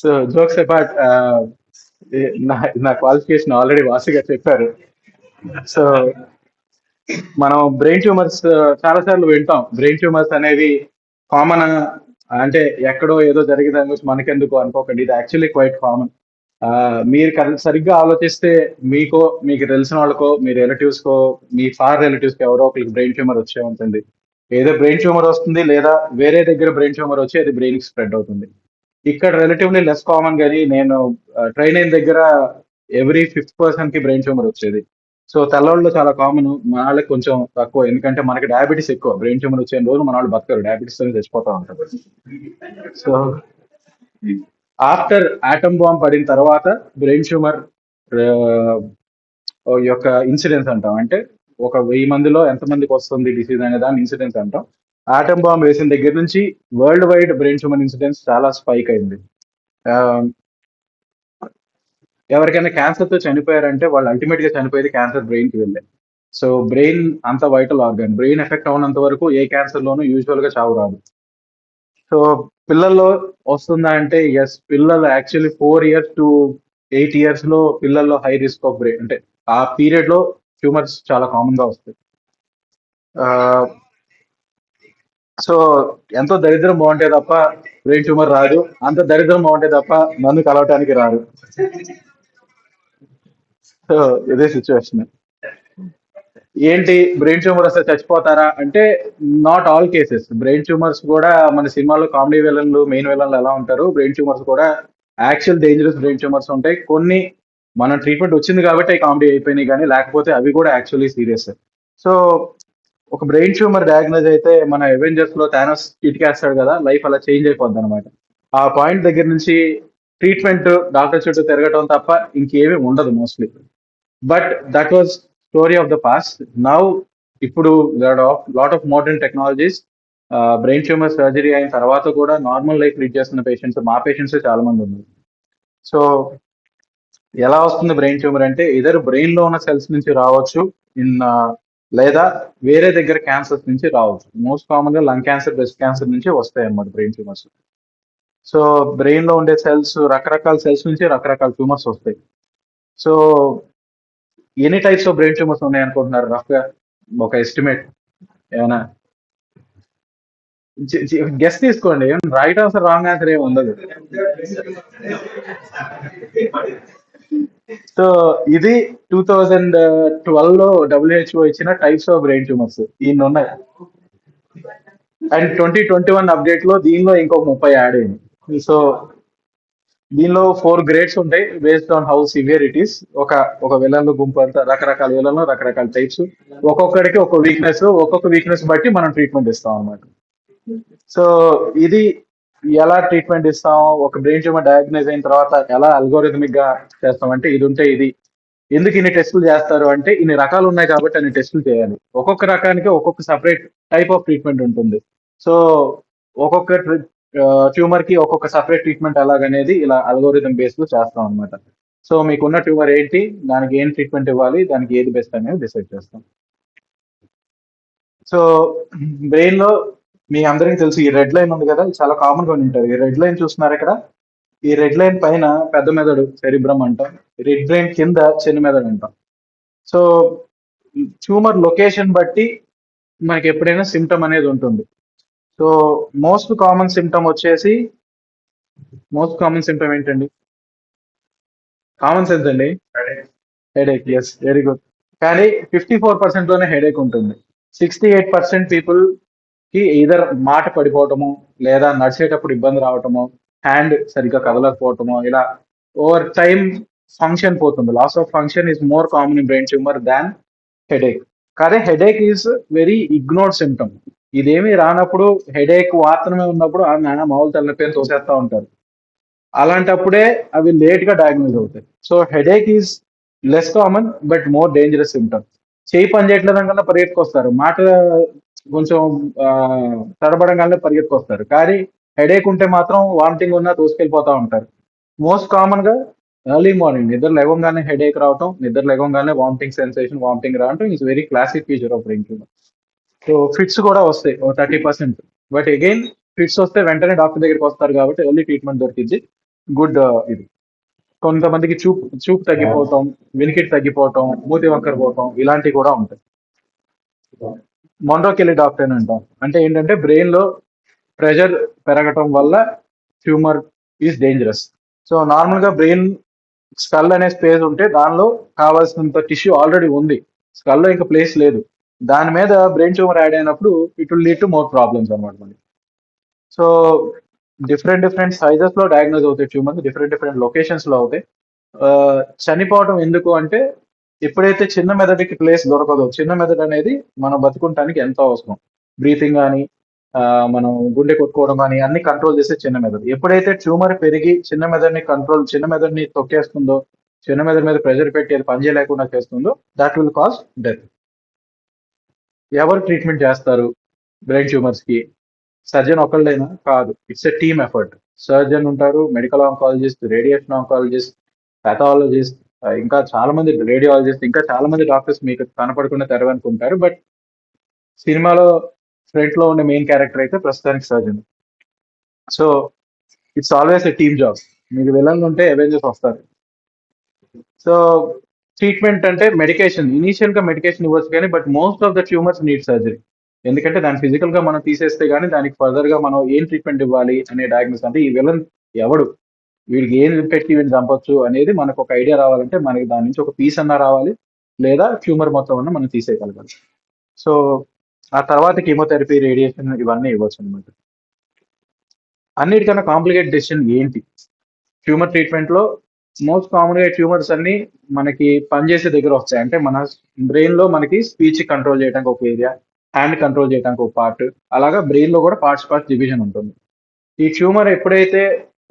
So jokes apart, నా నా qualification already వాసిగా చెప్పారు. సో మనం బ్రెయిన్ ట్యూమర్స్ చాలా సార్లు వింటాం. బ్రెయిన్ ట్యూమర్స్ అనేవి కామన్, అంటే ఎక్కడో ఏదో జరిగిందని గురించి మనకెందుకు అనుకోకండి, ఇది యాక్చువల్లీ క్వైట్ కామన్. మీరు సరిగ్గా ఆలోచిస్తే మీకో, మీకు తెలిసిన వాళ్ళకో, మీ రిలేటివ్స్ కో, మీ ఫార్ రిలేటివ్స్ కి ఎవరో ఒకరికి బ్రెయిన్ ట్యూమర్ వచ్చే ఉంటుంది. ఏదో బ్రెయిన్ ట్యూమర్ వస్తుంది, లేదా వేరే దగ్గర బ్రెయిన్ ట్యూమర్ వచ్చి అది బ్రెయిన్ కి స్ప్రెడ్ అవుతుంది. ఇక్కడ రిలేటివ్లీ లెస్ కామన్, కానీ నేను ట్రైన్ అయిన దగ్గర ఎవ్రీ ఫిఫ్త్ పర్సన్ కి బ్రెయిన్ ట్యూమర్ వచ్చేది. సో తెల్లవాళ్ళు చాలా కామన్, మన వాళ్ళకి కొంచెం తక్కువ, ఎందుకంటే మనకి డయాబెటీస్ ఎక్కువ. బ్రెయిన్ ట్యూమర్ వచ్చే రోజు మన వాళ్ళు బతకరు, డయాబెటీస్ తో చచ్చిపోతా ఉంటారు. సో ఆఫ్టర్ ఆటమ్ బాంబ్ పడిన తర్వాత బ్రెయిన్ ట్యూమర్ యొక్క ఇన్సిడెన్స్ అంటాం. అంటే ఒక 1000 మందిలో ఎంతమందికి వస్తుంది డిసీజ్ అనే దాన్ని ఇన్సిడెన్స్ అంటాం. ఆటమ్ బాంబ్ వేసిన దగ్గర నుంచి world wide brain tumour incidence చాలా స్పైక్ అయింది. ఆ, ఎవరికైనా క్యాన్సర్ తో చనిపోయారంటే వాళ్ళు అల్టిమేట్ గా చనిపోయేది క్యాన్సర్ బ్రెయిన్ కి వెళ్ళే. సో బ్రెయిన్ అంత వైటల్ ఆర్గాన్, బ్రెయిన్ ఎఫెక్ట్ అవునంత వరకు ఏ క్యాన్సర్ లోనూ యూజువల్ గా చావు రాదు. సో పిల్లల్లో వస్తుందా అంటే ఎస్, పిల్లలు యాక్చువల్లీ 4 years to 8 years లో పిల్లల్లో హై రిస్క్ ఆఫ్ బ్రెయిన్, అంటే ఆ పీరియడ్ లో ట్యూమర్స్ చాలా కామన్ గా వస్తాయి. సో ఎంతో దరిద్రం బాగుంటే తప్ప బ్రెయిన్ ట్యూమర్ రాదు, అంత దరిద్రం బాగుంటే తప్ప నన్ను కలవటానికి రాదు. సో ఇదే సిచ్యువేషన్. ఏంటి బ్రెయిన్ ట్యూమర్ వస్తే చచ్చిపోతారా అంటే not all cases. Brain tumours కూడా మన సినిమాలో కామెడీ విలన్లు, మెయిన్ విలన్లు ఎలా ఉంటారు, బ్రెయిన్ ట్యూమర్స్ కూడా యాక్చువల్ డేంజరస్ బ్రెయిన్ ట్యూమర్స్ ఉంటాయి. కొన్ని మన ట్రీట్మెంట్ వచ్చింది కాబట్టి కామెడీ అయిపోయినాయి, కానీ లేకపోతే అవి కూడా యాక్చువల్లీ సీరియస్. సో ఒక బ్రెయిన్ ట్యూమర్ డయాగ్నోజ్ అయితే మన అవెంజర్స్ లో థానోస్ ఇటుకేస్తాడు కదా, లైఫ్ అలా చేంజ్ అయిపోద్ది అనమాట. ఆ పాయింట్ దగ్గర నుంచి ట్రీట్మెంట్ డాక్టర్ చుట్టూ తిరగటం తప్ప ఇంకేమీ ఉండదు mostly. But that was story of the past. Now ఇప్పుడు lot of modern technologies, brain tumour surgery అయిన తర్వాత కూడా నార్మల్ లైఫ్ లీడ్ చేస్తున్న పేషెంట్స్, మా పేషెంట్స్ చాలా మంది ఉన్నారు. సో ఎలా వస్తుంది బ్రెయిన్ ట్యూమర్ అంటే ఇద్దరు బ్రెయిన్ లో ఉన్న సెల్స్ నుంచి రావచ్చు, ఇన్ లేదా వేరే దగ్గర క్యాన్సర్స్ నుంచి రావచ్చు. మోస్ట్ కామన్ గా లంగ్ క్యాన్సర్, బ్రెస్ట్ క్యాన్సర్ నుంచి వస్తాయి అన్నమాట బ్రెయిన్ ట్యూమర్స్. సో బ్రెయిన్ లో ఉండే సెల్స్, రకరకాల సెల్స్ నుంచి రకరకాల ట్యూమర్స్ వస్తాయి. సో ఎన్ని టైప్స్ ఆఫ్ బ్రెయిన్ ట్యూమర్స్ ఉన్నాయి అనుకుంటున్నారు రఫ్ గా, ఒక ఎస్టిమేట్ ఏమైనా గెస్ట్ తీసుకోండి, రైట్ ఆన్సర్ రాంగ్ ఆన్సర్ ఏమి ఉండదు. సో ఇది 2012 లో WHO ఇచ్చిన టైప్స్ ఆఫ్ బ్రెయిన్ ట్యూమర్స్ ఇన్ని ఉన్నాయి. అండ్ 2021 అప్డేట్ లో దీనిలో ఇంకొక 30 యాడ్ అయింది. సో దీనిలో 4 గ్రేడ్స్ ఉంటాయి based on how severe it is. ఒక విలన్ల గుంపు అంతా, రకరకాల విలన్లు, రకరకాల టైప్స్, ఒక్కొక్కడికి ఒక్కొక్క వీక్నెస్ బట్టి మనం ట్రీట్మెంట్ ఇస్తాం అన్నమాట. సో ఇది ఎలా ట్రీట్మెంట్ ఇస్తాం, ఒక బ్రెయిన్ ట్యూమర్ డయాగ్నైజ్ అయిన తర్వాత ఎలా అల్గోరిథమిక్ గా చేస్తాం అంటే ఇది ఉంటే ఇది. ఎందుకు ఇన్ని టెస్టులు చేస్తారు అంటే ఇన్ని రకాలు ఉన్నాయి కాబట్టి అన్ని టెస్టులు చేయాలి. ఒక్కొక్క రకానికి ఒక్కొక్క సపరేట్ టైప్ ఆఫ్ ట్రీట్మెంట్ ఉంటుంది. సో ఒక్కొక్క ట్యూమర్ కి ఒక్కొక్క సపరేట్ ట్రీట్మెంట్ ఎలాగనేది ఇలా అల్గోరిథం బేస్ లో చేస్తాం అనమాట. సో మీకున్న ట్యూమర్ ఏంటి, దానికి ఏం ట్రీట్మెంట్ ఇవ్వాలి, దానికి ఏది బెస్ట్ అనేది డిసైడ్ చేస్తాం. సో బ్రెయిన్ లో మీ అందరికీ తెలుసు ఈ రెడ్ లైన్ ఉంది కదా, ఇది చాలా కామన్ గా ఉంటుంది. ఈ రెడ్ లైన్ చూస్తున్నారు ఇక్కడ, ఈ రెడ్ లైన్ పైన పెద్ద మెదడు సెరిబ్రమ్ అంటాం, రెడ్ బ్రెయిన్ కింద చిన్న మెదడు అంటాం. సో ట్యూమర్ లొకేషన్ బట్టి మనకి ఎప్పుడైనా సిమ్టమ్ అనేది ఉంటుంది. సో మోస్ట్ కామన్ సిమ్టమ్ ఏంటండి? కామన్ సెన్స్ అండి, హెడేక్. Yes, very good. కానీ 54% లోనే హెడేక్ ఉంటుంది. 68% పీపుల్ కి ఈధర్ మాట పడిపోవటము, లేదా నడిచేటప్పుడు ఇబ్బంది రావటము, హ్యాండ్ సరిగ్గా కదలకపోవటము, ఇలా ఓవర్ టైం ఫంక్షన్ పోతుంది. Loss of function is more common in brain tumour than headache. కానీ headache is very ignored symptom. ఇదేమీ రానప్పుడు, హెడేక్ మాత్రమే ఉన్నప్పుడు మామూలు తలనొప్పి అని తోసేస్తా ఉంటారు. అలాంటప్పుడే అవి లేట్ గా డయాగ్నోజ్ అవుతాయి. So headache is less common but more dangerous symptom. చేయి పని చేయట్లేదనకన్నా పరిగెత్తుకొస్తారు, మాట కొంచెం తడబడంగానే పరిగెత్తుకొస్తారు. కానీ హెడేక్ ఉంటే మాత్రం వామిటింగ్ ఉన్నా తోసుకెళ్ళిపోతా ఉంటారు. మోస్ట్ కామన్ గా ఎర్లీ మార్నింగ్ నిద్ర లేవగానే హెడేక్ రావటం, నిద్ర లేవగానే వామిటింగ్ సెన్సేషన్, వామిటింగ్ రావటం is very classic feature of brain tumour. So fits కూడా వస్తాయి ఓ 30%. బట్ అగైన్ ఫిట్స్ వస్తే వెంటనే డాక్టర్ దగ్గరికి వస్తారు కాబట్టి ఎర్లీ ట్రీట్మెంట్ దొరికింది. గుడ్ ఇది. కొంతమందికి చూపు చూపు తగ్గిపోవటం, వినికిడి తగ్గిపోవటం, మూతి వంకర పోవటం ఇలాంటివి కూడా ఉంటాయి. మొండ్రోకెళ్ళి డాక్టర్ అని అంటాం. అంటే ఏంటంటే బ్రెయిన్ లో ప్రెషర్ పెరగటం వల్ల tumour is dangerous. So normal గా బ్రెయిన్ స్కల్ అనే స్పేస్ ఉంటే దానిలో కావాల్సినంత టిష్యూ ఆల్రెడీ ఉంది. స్కల్ లో ఇంకా ప్లేస్ లేదు. దాని మీద బ్రెయిన్ ట్యూమర్ యాడ్ అయినప్పుడు it will lead to more problems అనమాట మనకి. సో డిఫరెంట్ డిఫరెంట్ సైజెస్ లో డయాగ్నోజ్ అవుతాయి ట్యూమర్స్, డిఫరెంట్ డిఫరెంట్ లొకేషన్స్ లో అవుతాయి. ఆ, చనిపోవడం ఎందుకు అంటే ఎప్పుడైతే చిన్న మెదడుకి ప్లేస్ దొరకదో, చిన్న మెదడు అనేది మనం బతుకుంటానికి ఎంతో అవసరం. బ్రీతింగ్ కానీ మనం గుండె కొట్టుకోవడం కానీ అన్ని కంట్రోల్ చేసే చిన్న మెదడు. ఎప్పుడైతే ట్యూమర్ పెరిగి చిన్న మెదడుని తొక్కేస్తుందో, చిన్న మెదడు మీద ప్రెషర్ పెట్టి అది పని చేయలేకుండా చేస్తుందో, దట్ విల్ కాజ్ డెత్. ఎవరు ట్రీట్మెంట్ చేస్తారు బ్రెయిన్ ట్యూమర్స్ కి? సర్జన్ ఒకళ్ళైనా కాదు, it's a team effort. Surgeon ఉంటారు, medical oncologist, radiation oncologist, pathologist, ఇంకా చాలా మంది రేడియాలజిస్ట్, ఇంకా చాలా మంది డాక్టర్స్ మీకు కనపడకుండా తెరవనుకుంటారు. బట్ సినిమాలో ఫ్రంట్ లో ఉండే మెయిన్ క్యారెక్టర్ అయితే ప్రస్తుతానికి surgeon. So it's always a team job. మీకు విలన్లు ఉంటే అవెంజర్స్ వస్తారు. సో ట్రీట్మెంట్ అంటే మెడికేషన్, ఇనీషియల్ గా మెడికేషన్ ఇవ్వచ్చు కానీ but most of the tumours need surgery. ఎందుకంటే దాన్ని ఫిజికల్ గా మనం తీసేస్తే గానీ దానికి ఫర్దర్ గా మనం ఏం ట్రీట్మెంట్ ఇవ్వాలి అనే డయాగ్నోస్, అంటే ఈ విలన్ ఎవడు, వీడికి ఏం పెట్టి వీడిని చంపొచ్చు అనేది మనకు ఒక ఐడియా రావాలంటే మనకి దాని నుంచి ఒక పీస్ అన్నా రావాలి, లేదా ట్యూమర్ మొత్తం అన్న మనం తీసేయగలగాలి. సో ఆ తర్వాత కీమోథెరపీ, రేడియేషన్ ఇవన్నీ ఇవ్వచ్చు అనమాట. అన్నిటికన్నా కాంప్లికేట్ డెసిషన్ ఏంటి ట్యూమర్ ట్రీట్మెంట్ లో? మోస్ట్ కామన్ గా ట్యూమర్స్ అన్ని మనకి పనిచేసే దగ్గర వస్తాయి. అంటే మన బ్రెయిన్ లో మనకి స్పీచ్ కంట్రోల్ చేయడానికి ఒక ఏరియా, హ్యాండ్ కంట్రోల్ చేయడానికి ఒక పార్ట్, అలాగా బ్రెయిన్ లో కూడా పార్ట్స్ డివిజన్ ఉంటుంది. ఈ ట్యూమర్ ఎప్పుడైతే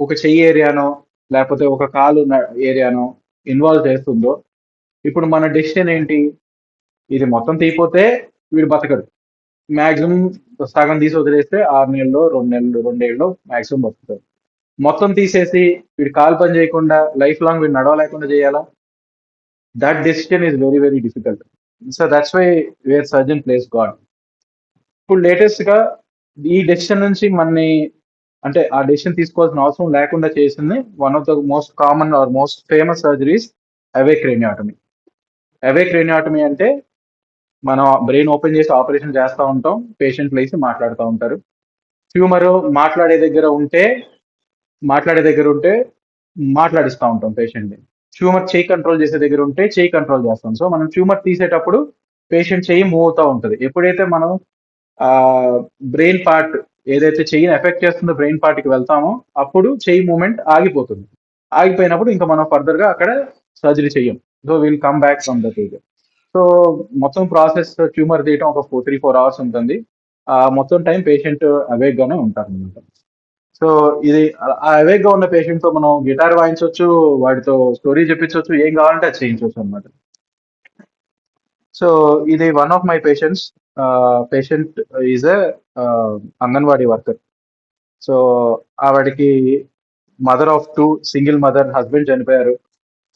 ఒక చెయ్యి ఏరియానో లేకపోతే ఒక కాలు ఏరియానో ఇన్వాల్వ్ చేస్తుందో, ఇప్పుడు మన డెసిషన్ ఏంటి? ఇది మొత్తం తీయపోతే వీడు బతకడు. మాక్సిమం సగం తీసి వదిలేస్తే 6 నెలలు, 2 నెలలు, 2 ఏళ్ళు మాక్సిమం బతుకుతాడు. మొత్తం తీసేసి వీడు కాలు పని చేయకుండా లైఫ్ లాంగ్ వీడు నడవలేకుండా చేయాలా? That decision is very very difficult. So that's why where surgeon plays god. ఇప్పుడు లేటెస్ట్ గా ఈ డెసిషన్ నుంచి మనని, అంటే ఆ డెసిషన్ తీసుకోవాల్సిన అవసరం లేకుండా చేసింది one of the most common are most famous surgeries away craniotomy. Away craniotomy అంటే మనం బ్రెయిన్ ఓపెన్ చేసి ఆపరేషన్ చేస్తూ ఉంటాం, పేషెంట్ లేసి మాట్లాడుతూ ఉంటారు. ట్యూమర్ మాట్లాడే దగ్గర ఉంటే మాట్లాడిస్తూ ఉంటాం పేషెంట్ని. ట్యూమర్ చేయి కంట్రోల్ చేసే దగ్గర ఉంటే చేయి కంట్రోల్ చేస్తాం. సో మనం ట్యూమర్ తీసేటప్పుడు పేషెంట్ చెయ్యి మూవ్ అవుతూ ఉంటుంది. ఎప్పుడైతే మనం ఆ బ్రెయిన్ పార్ట్ ఏదైతే చెయ్యిని ఎఫెక్ట్ చేస్తుందో బ్రెయిన్ పార్ట్ కి వెళ్తామో అప్పుడు చెయ్యి మూమెంట్ ఆగిపోతుంది. ఆగిపోయినప్పుడు ఇంకా మనం ఫర్దర్ గా అక్కడ సర్జరీ చెయ్యం. So will come back from that area. So మొత్తం ప్రాసెస్ ట్యూమర్ తీయటం ఒక 3-4 అవర్స్ ఉంటుంది. మొత్తం టైం పేషెంట్ అవేక్ గానే ఉంటారు అనమాట. సో ఇది అవేక్ గా ఉన్న పేషెంట్ తో మనం గిటార్ వాయించవచ్చు, వాడితో స్టోరీ చెప్పించవచ్చు, ఏం కావాలంటే అది చేయించవచ్చు అనమాట. సో ఇది one of my patients. Patient is a anganwadi worker. So ఆవిడకి mother of 2, single mother, husband చనిపోయారు.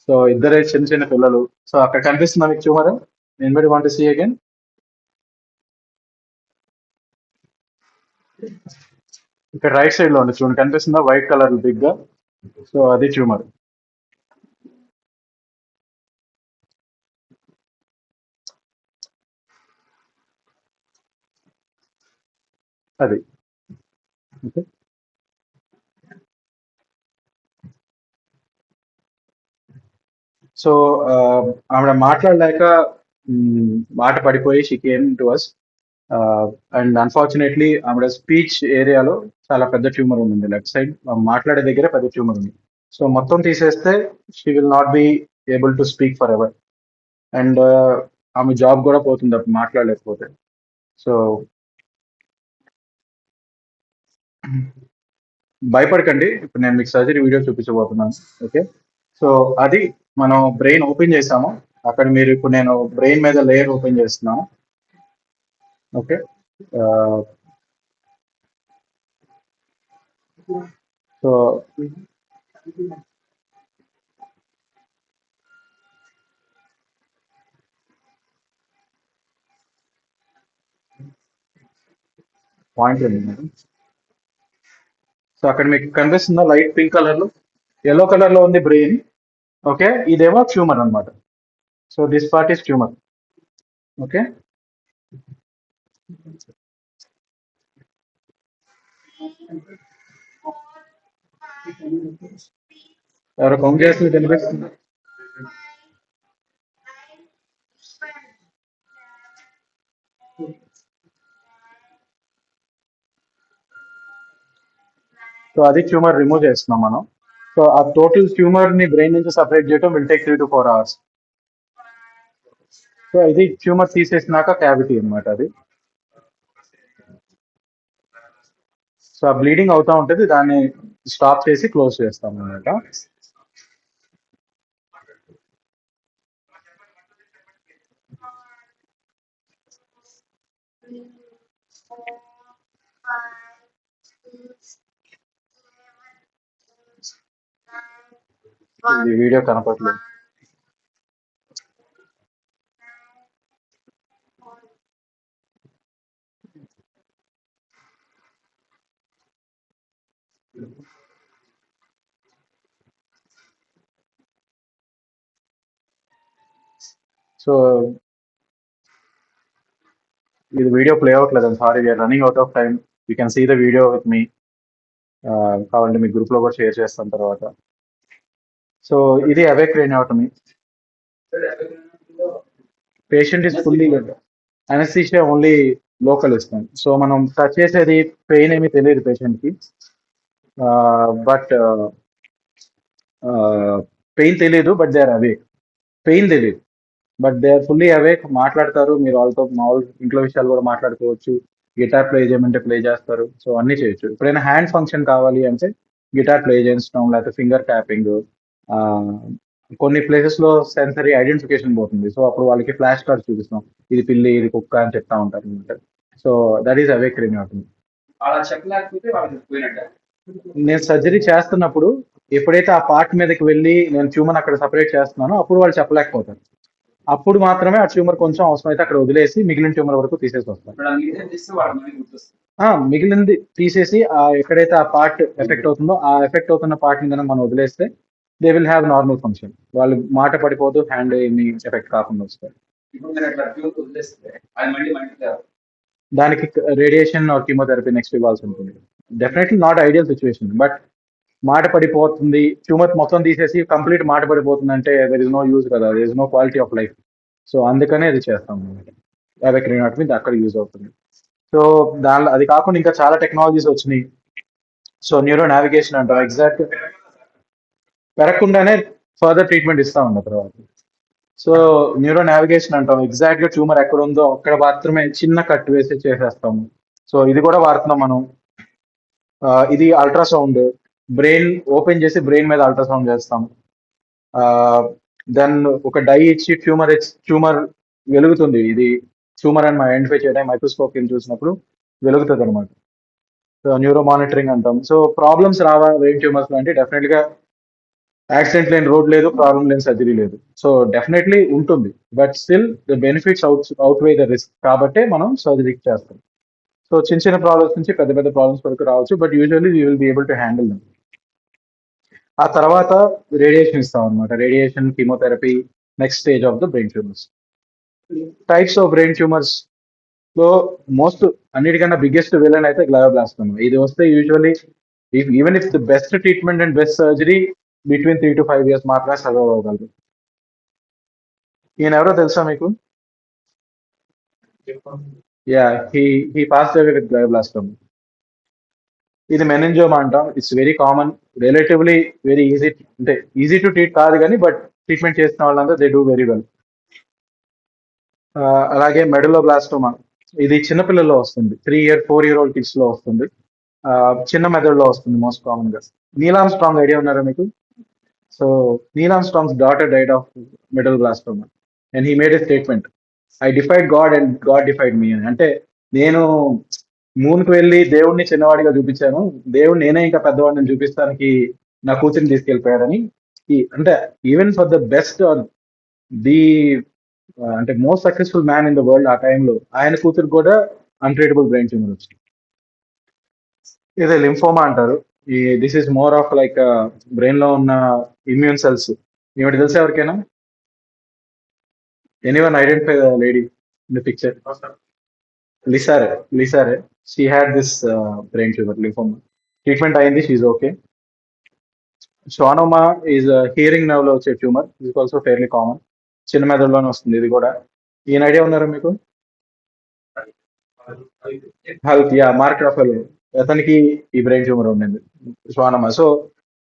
సో ఇద్దరే చిన్న చిన్న పిల్లలు. సో అక్కడ కనిపిస్తుందా మీకు tumour? Anybody want to see again? ఇక్కడ రైట్ సైడ్ లో ఉంది చూడండి, కనిపిస్తుందా వైట్ కలర్ బిగ్ గా? సో అది ట్యూమర్. అది ఓకే. సో ఆవిడ మాట్లాడలేక మాట పడిపోయి she came to us. And unfortunately ఆవిడ స్పీచ్ ఏరియాలో చాలా పెద్ద ట్యూమర్ ఉంది, లెఫ్ట్ సైడ్ మాట్లాడే దగ్గర పెద్ద ట్యూమర్ ఉంది. సో మొత్తం తీసేస్తే she will not be able to speak for ever. And ఆమె జాబ్ కూడా పోతుంది అప్పుడు మాట్లాడలేకపోతే. సో భయపడకండి, ఇప్పుడు నేను మీకు సర్జరీ వీడియో చూపించబోతున్నాను. ఓకే. సో అది మనం బ్రెయిన్ ఓపెన్ చేసాము. అక్కడ మీరు ఇప్పుడు నేను బ్రెయిన్ మీద లేయర్ ఓపెన్ చేస్తున్నాను. ఓకే. సో పాయింట్ ఉంది మేడం. సో అక్కడ మీకు కనిపిస్తుందా లైట్ పింక్ కలర్ లో, ఎల్లో కలర్ లో ఉంది బ్రెయిన్. ఓకే, ఇదేమో ట్యూమర్ అన్నమాట. So this part is tumour. Okay, ఎవరు కౌంట్ చేస్తుంది కనిపిస్తుంది. సో అది ట్యూమర్ రిమూవ్ చేస్తున్నాం మనం. సో ఆ టోటల్ ట్యూమర్ ని బ్రెయిన్ నుంచి సపరేట్ చేయడం will take 3 to 4 hours. So ఇది ట్యూమర్ తీసేసినాక క్యావిటీ అన్నమాట అది. సో ఆ బ్లీడింగ్ అవుతా ఉంటుంది, దాన్ని స్టాప్ చేసి క్లోజ్ చేస్తాం అన్నమాట. ఇది వీడియో కనపట్లేదు. సో ఇది వీడియో ప్లే అవ్వట్లేదు, sorry, we're running out of time. You can see the video with me. కావాలంటే మీ గ్రూప్ లో కూడా షేర్ చేస్తాను తర్వాత. సో ఇది awake craniotomy. Patient is fully anaesthesia only local ఇస్తాం. సో మనం టచ్ చేసేది పెయిన్ ఏమీ తెలియదు పేషెంట్ కి, బట్ పెయిన్ తెలియదు, but they are awake. Pain తెలియదు, but they are fully awake. మాట్లాడతారు, మీరు వాళ్ళతో మామూలు ఇంట్లో విషయాలు కూడా మాట్లాడుకోవచ్చు. గిటార్ ప్లే చేయమంటే ప్లే చేస్తారు. సో అన్ని చేయొచ్చు. ఎప్పుడైనా హ్యాండ్ ఫంక్షన్ కావాలి అంటే గిటార్ ప్లే చేయించడం, లేకపోతే ఫింగర్ ట్యాపింగ్. కొన్ని ప్లేసెస్ లో సెన్సరీ ఐడెంటిఫికేషన్ పోతుంది, సో అప్పుడు వాళ్ళకి ఫ్లాష్ కార్డ్ చూపిస్తాం, ఇది పిల్లి ఇది కుక్క అని చెప్తా ఉంటారు అనమాట. So that is awake craniotomy. అలా చెప్పలేకపోతే వాళ్ళకి పోయినట్ట. నేను సర్జరీ చేస్తున్నప్పుడు ఎప్పుడైతే ఆ పార్ట్ మీదకి వెళ్ళి నేను ట్యూమర్ అక్కడ సపరేట్ చేస్తున్నానో అప్పుడు వాళ్ళు చెప్పలేకపోతారు. అప్పుడు మాత్రమే ఆ ట్యూమర్ కొంచెం అవసరమైతే అక్కడ వదిలేసి మిగిలిన ట్యూమర్ వరకు తీసేసి వస్తారు. ఇప్పుడు ఆ మిగతా తీస్తే వాళ్ళ మళ్ళీ గుర్తొస్తుంది. మిగిలింది తీసేసి ఎక్కడైతే ఆ పార్ట్ ఎఫెక్ట్ అవుతుందో ఆ ఎఫెక్ట్ అవుతున్న పార్ట్ ని కనుక మనం వదిలేస్తే they will have normal function. వాళ్ళు మాట పడిపోతూ హ్యాండ్ ఏమి ఎఫెక్ట్ కాకుండా వస్తారు. ఇప్పుడు మీరు అట్లా ప్యూర్ వదిలేస్తే అది మళ్ళీ మళ్ళీ దానికి రేడియేషన్ ఆర్ కీమోథెరపీ నెక్స్ట్ ఇవ్వాల్సి ఉంటుంది. Definitely not ideal situation, but మాట పడిపోతుంది, ట్యూమర్ మొత్తం తీసేసి కంప్లీట్ మాట పడిపోతుంది అంటే దర్ ఇస్ నో యూజ్ కదా, there is no quality of life. So అందుకనే ఇది చేస్తాం అనమాట. అవే క్రేనియోటమీ అక్కడ యూజ్ అవుతుంది. సో దానిలో అది కాకుండా ఇంకా చాలా టెక్నాలజీస్ వచ్చినాయి. సో న్యూరో నావిగేషన్ అంటాం, ఎగ్జాక్ట్ పెరగకుండానే ఫర్దర్ ట్రీట్మెంట్ ఇస్తా ఉన్న తర్వాత. సో న్యూరో నావిగేషన్ అంటాం, ఎగ్జాక్ట్ గా ట్యూమర్ ఎక్కడ ఉందో అక్కడ మాత్రమే చిన్న కట్ వేసి చేసేస్తాము. సో ఇది కూడా వాడుతున్నాం మనం. ఇది అల్ట్రాసౌండ్, బ్రెయిన్ ఓపెన్ చేసి బ్రెయిన్ మీద అల్ట్రాసౌండ్ చేస్తాం. దెన్ ఒక డై ఇచ్చి ట్యూమర్ వెలుగుతుంది, ఇది ట్యూమర్ అని మనం ఐడెంటిఫై చేయడం మైక్రోస్కోప్ చూసినప్పుడు వెలుగుతుంది అనమాట. సో న్యూరో మానిటరింగ్ అంటాం. సో ప్రాబ్లమ్స్ రావా బ్రెయిన్ ట్యూమర్స్ అంటే డెఫినెట్ గా యాక్సిడెంట్ లేని రోడ్ లేదు, ప్రాబ్లం లేని సర్జరీ లేదు. సో డెఫినెట్లీ ఉంటుంది, but still the benefits outweigh the risk కాబట్టే మనం సర్జరీ చేస్తాం. సో చిన్న చిన్న ప్రాబ్లమ్స్ నుంచి పెద్ద పెద్ద ప్రాబ్లమ్స్ వరకు రావచ్చు, but usually we will be able to handle dum. ఆ తర్వాత రేడియేషన్ ఇస్తాం అనమాట. Radiation, chemotherapy next stage of the brain tumours. Types of brain tumours లో మోస్ట్ అన్నిటికన్నా బిగ్గెస్ట్ విలన్ అయితే గ్లయోబ్లాస్టోమా. ఇది వస్తే usually even if the best treatment and best surgery between 3 to 5 years మాత్రమే సర్వైవ్ అవ్వగలరు. ఈయన ఎవరో తెలుసా మీకు? Yeah, he passed away with గ్లయోబ్లాస్టోమా. ఇది మెనింజోమా అంటాం. It's very common, relatively very easy, అంటే ఈజీ టు ట్రీట్ కాదు కానీ బట్ ట్రీట్మెంట్ చేసిన వాళ్ళంతా దే డూ వెరీ వెల్. అలాగే మెడలోబ్లాస్టోమా, ఇది చిన్నపిల్లల్లో వస్తుంది, 4 year old కిడ్స్ లో వస్తుంది. చిన్న మెదడులో వస్తుంది మోస్ట్ కామన్ గా. నీలామ్ స్ట్రాంగ్ ఐడియా ఉన్నారా మీకు? So Neil Armstrong's daughter died of medulloblastoma and he made a statement, I defied God and God defied me అని. అంటే నేను మూన్కి వెళ్ళి దేవుడిని చిన్నవాడిగా చూపించాను, దేవుడు నేనే ఇంకా పెద్దవాడిని చూపిస్తానికి నా కూతురిని తీసుకెళ్ళిపోయాడని. అంటే even for the best or the అంటే most successful man in the world ఆ టైంలో ఆయన కూతురు కూడా అన్ట్రీటబుల్ బ్రెయిన్ ట్యూమర్ వచ్చింది. ఇదే లింఫోమా అంటారు. ఈ this is more of like brain లో ఉన్న ఇమ్యూన్ సెల్స్. ఏమిటి తెలుసా ఎవరికైనా? Anyone identify the lady in the picture? Lisa Ray. Lisa Ray. She had this brain tumour lymphoma. Treatment అయింది, she okay. Schwannoma is hearing nerve లో వచ్చే tumour. Is also fairly common. చిన్న మెదడులోనే వస్తుంది ఇది కూడా. ఈయన ఐడియా ఉన్నారా మీకు? Health, yeah, Mark Ruffalo. అతనికి ఈ బ్రెయిన్ ట్యూమర్ ఉండింది, శ్వానమా. సో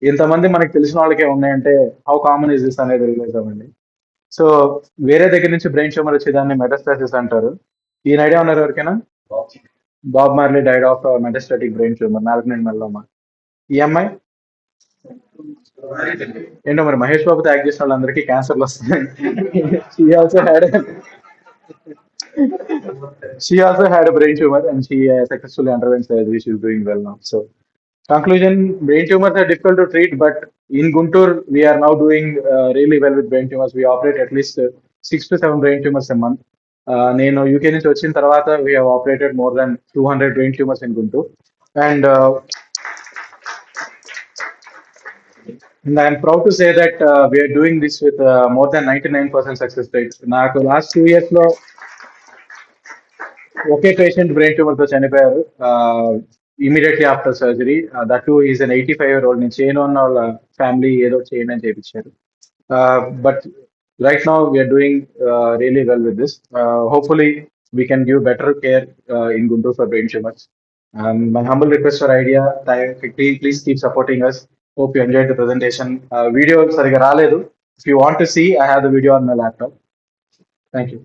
ఇంతమంది మనకి తెలిసిన వాళ్ళకే ఉన్నాయంటే హౌ కామన్ ఇస్ దిస్ అనేది రియలైజ్ అవ్వండి. సో వేరే దగ్గర నుంచి బ్రెయిన్ ట్యూమర్ వచ్చేదాన్ని మెటాస్టాసిస్ అంటారు. ఈయన ఐడియా ఉన్నారు ఎవరికైనా? Bob Marley died of metastatic brain tumour, malignant melanoma. ఈ అమ్మాయి ఏంటో మరి మహేష్ బాబుతో యాక్ట్ చేసిన వాళ్ళందరికీ క్యాన్సర్లు వస్తున్నాయి. She also had she also had a brain tumor and she successfully underwent surgery. She's doing well now. So, conclusion: brain tumors are difficult to treat, but in Guntur, we are now doing really well with brain tumors. We operate at least 6 to 7 brain tumors a month. నేను UK నుంచి వచ్చిన తర్వాత we have operated more than 200 brain tumors in Guntur. And I'm proud to say that we are doing this with more than 99% success rate. నాకు last 2 years లో ఒకే patient brain tumour తో చనిపోయారు immediately after surgery. That two is an 85-year-old. నేను చేయను అన్న వాళ్ళ family ఏదో చేయండి అని చేయించారు. But right now we're doing really well with this. Hopefully we can give better care in Guntur for brain tumours. My humble request for idea, please keep supporting us. Hope you enjoy the presentation. Video సరిగా రాలేదు. If you want to see, I have the video on my laptop. Thank you.